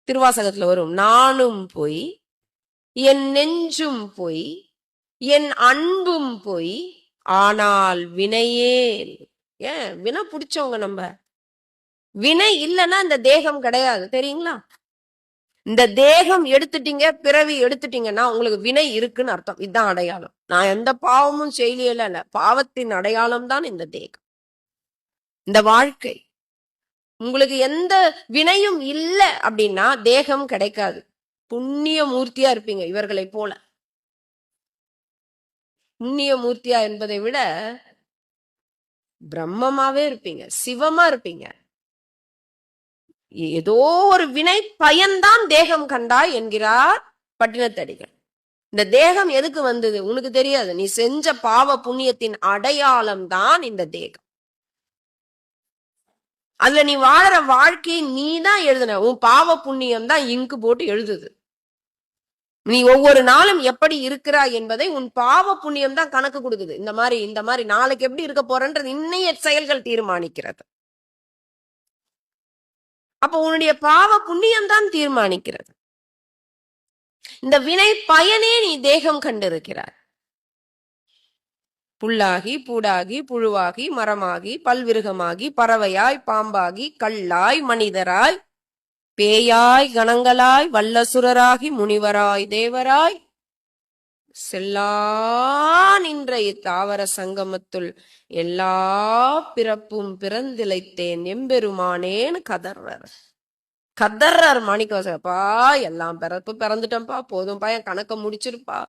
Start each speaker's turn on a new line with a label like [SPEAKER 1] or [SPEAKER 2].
[SPEAKER 1] திருவாசகத்துல வரும், நானும் பொய், என் நெஞ்சும் பொய், என் அன்பும் பொய், ஆனால் வினையேல். ஏன் வினை பிடிச்சவங்க நம்ம. வினை இல்லைன்னா இந்த தேகம் கிடையாது, தெரியுங்களா? இந்த தேகம் எடுத்துட்டீங்க, பிறவி எடுத்துட்டீங்கன்னா உங்களுக்கு வினை இருக்குன்னு அர்த்தம். இதுதான் அடையாளம். நான் எந்த பாவமும் செய்யல இல்ல, பாவத்தின் அடையாளம் தான் இந்த தேகம், இந்த வாழ்க்கை. உங்களுக்கு எந்த வினையும் இல்லை அப்படின்னா தேகம் கிடைக்காது. புண்ணிய மூர்த்தியா இருப்பீங்க இவர்களை போல. புண்ணிய மூர்த்தியா என்பதை விட பிரம்மமாவே இருப்பீங்க, சிவமா இருப்பீங்க. ஏதோ ஒரு வினை பயன்தான் தேகம் கண்டாய் என்கிறார் பட்டினத்தடிகள். இந்த தேகம் எதுக்கு வந்தது உனக்கு தெரியாது. நீ செஞ்ச பாவ புண்ணியத்தின் அடையாளம் தான் இந்த தேகம். அதுல நீ வாழற வாழ்க்கையை நீ தான் எழுதுன. உன் பாவ புண்ணியம் தான் இங்கு போட்டு எழுதுது. நீ ஒவ்வொரு நாளும் எப்படி இருக்கிறாய் என்பதை உன் பாவ புண்ணியம் தான் கணக்கு கொடுக்குது. இந்த மாதிரி நாளைக்கு எப்படி இருக்க போறன்றது இன்னைய செயல்கள் தீர்மானிக்கிறது. அப்ப உன்னுடைய பாவ புண்ணியம் தான் தீர்மானிக்கிறது. இந்த வினை பயனே நீ தேகம் கண்டிருக்கிறாய். புல்லாகி பூடாகி புழுவாகி மரமாகி பல்விருகமாகி பறவையாய் பாம்பாகி கல்லாய் மனிதராய் பேயாய் கணங்களாய் வல்லசுரராகி முனிவராய் தேவராய் செல்லா நின்ற இத்தாவர சங்கமத்துள் எல்லா பிறப்பும் பிறந்திலைத்தேன் எம்பெருமானேன்னு கதர்றார் மாணிக்கவாசகப்பா. எல்லாம் பிறப்பு பிறந்துட்டேன்ப்பா, போதும்பா, என் கணக்க முடிச்சிருப்பா,